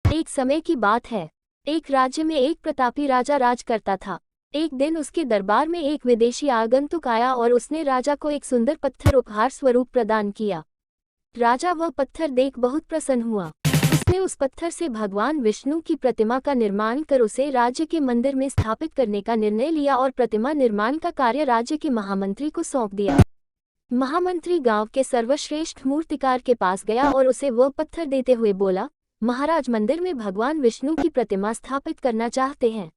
एक समय की बात है। एक राज्य में एक प्रतापी राजा राज करता था। एक दिन उसके दरबार में एक विदेशी आगंतुक आया और उसने राजा को एक सुंदर पत्थर उपहार स्वरूप प्रदान किया। राजा वह पत्थर देख बहुत प्रसन्न हुआ। उसने उस पत्थर से भगवान विष्णु की प्रतिमा का निर्माण कर उसे राज्य के मंदिर में स्थापित करने का निर्णय लिया और प्रतिमा निर्माण का कार्य राज्य के महामंत्री को सौंप दिया। महामंत्री गांव के सर्वश्रेष्ठ मूर्तिकार के पास गया और उसे वह पत्थर देते हुए बोला, महाराज मंदिर में भगवान विष्णु की प्रतिमा स्थापित करना चाहते हैं।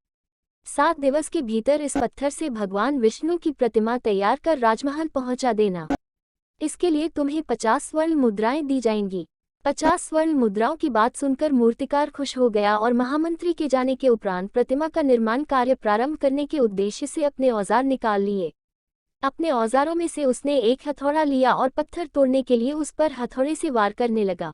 7 दिवस के भीतर इस पत्थर से भगवान विष्णु की प्रतिमा तैयार कर राजमहल पहुंचा देना। इसके लिए तुम्हें 50 स्वर्ण मुद्राएं दी जाएंगी। 50 स्वर्ण मुद्राओं की बात सुनकर मूर्तिकार खुश हो गया और महामंत्री के जाने के उपरांत प्रतिमा का निर्माण कार्य प्रारंभ करने के उद्देश्य से अपने औजार निकाल लिए। अपने औजारों में से उसने एक हथौड़ा लिया और पत्थर तोड़ने के लिए उस पर हथौड़े से वार करने लगा,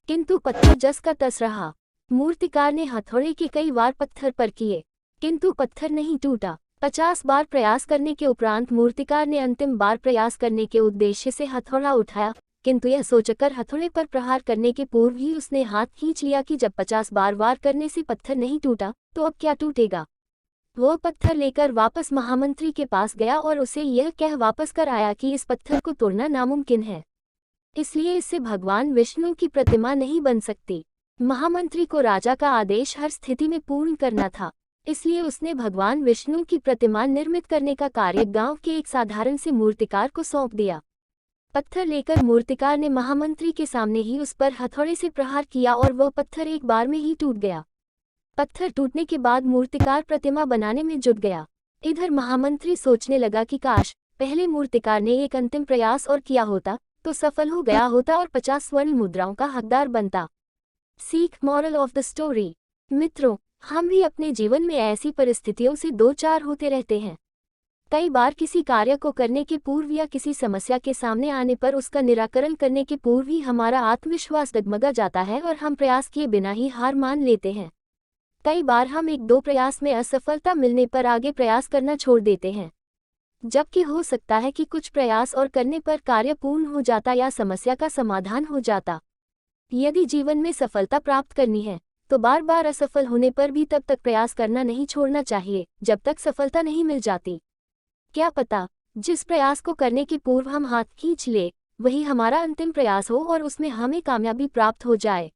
किंतु पत्थर जस का तस रहा। मूर्तिकार ने हथौड़े के कई वार पत्थर पर किए, किंतु पत्थर नहीं टूटा। 50 बार प्रयास करने के उपरांत मूर्तिकार ने अंतिम बार प्रयास करने के उद्देश्य से हथौड़ा उठाया, किंतु यह सोचकर हथौड़े पर प्रहार करने के पूर्व ही उसने हाथ खींच लिया कि जब 50 बार वार करने से पत्थर नहीं टूटा तो अब क्या टूटेगा। वह पत्थर लेकर वापस महामंत्री के पास गया और उसे यह कह वापस कर आया कि इस पत्थर को तोड़ना नामुमकिन है, इसलिए इससे भगवान विष्णु की प्रतिमा नहीं बन सकती। महामंत्री को राजा का आदेश हर स्थिति में पूर्ण करना था, इसलिए उसने भगवान विष्णु की प्रतिमा निर्मित करने का कार्य गांव के एक साधारण से मूर्तिकार को सौंप दिया। पत्थर लेकर मूर्तिकार ने महामंत्री के सामने ही उस पर हथौड़े से प्रहार किया और वह पत्थर एक बार में ही टूट गया। पत्थर टूटने के बाद मूर्तिकार प्रतिमा बनाने में जुट गया। इधर महामंत्री सोचने लगा कि काश पहले मूर्तिकार ने एक अंतिम प्रयास और किया होता तो सफल हो गया होता और 50 स्वर्ण मुद्राओं का हकदार बनता। सीख, मॉरल ऑफ द स्टोरी। मित्रों, हम भी अपने जीवन में ऐसी परिस्थितियों से दो चार होते रहते हैं। कई बार किसी कार्य को करने के पूर्व या किसी समस्या के सामने आने पर उसका निराकरण करने के पूर्व ही हमारा आत्मविश्वास डगमगा जाता है और हम प्रयास किए बिना ही हार मान लेते हैं। कई बार हम 1-2 प्रयास में असफलता मिलने पर आगे प्रयास करना छोड़ देते हैं, जबकि हो सकता है कि कुछ प्रयास और करने पर कार्य पूर्ण हो जाता या समस्या का समाधान हो जाता। यदि जीवन में सफलता प्राप्त करनी है तो बार बार असफल होने पर भी तब तक प्रयास करना नहीं छोड़ना चाहिए जब तक सफलता नहीं मिल जाती। क्या पता जिस प्रयास को करने के पूर्व हम हाथ खींच ले वही हमारा अंतिम प्रयास हो और उसमें हमें कामयाबी प्राप्त हो जाए।